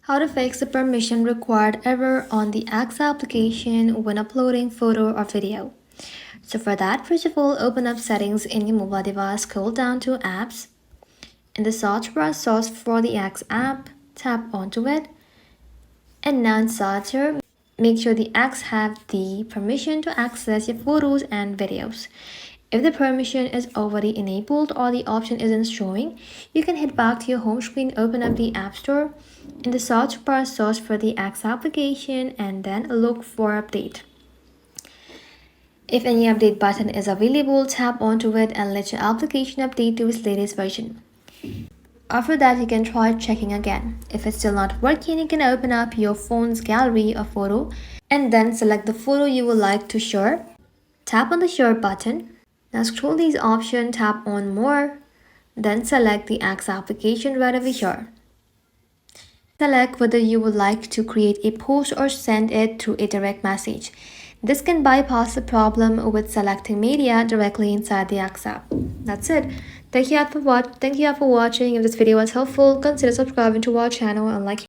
How to fix the permission required error on the X application when uploading photo or video. So for that, first of all, open up settings in your mobile device, scroll down to apps. In the search bar, search for the X app, tap onto it. And now in search here, make sure the X have the permission to access your photos and videos. If the permission is already enabled or the option isn't showing, you can head back to your home screen, open up the App Store. In the search bar, search for the X application and then look for update. If any update button is available, tap onto it and let your application update to its latest version. After that, you can try checking again. If it's still not working, you can open up your phone's gallery or photo and then select the photo you would like to share. Tap on the share button. Now scroll these options, tap on more, then select the X application right over here. Select whether you would like to create a post or send it through a direct message. This can bypass the problem with selecting media directly inside the X app. That's it. Thank you all for watching. If this video was helpful, consider subscribing to our channel and liking.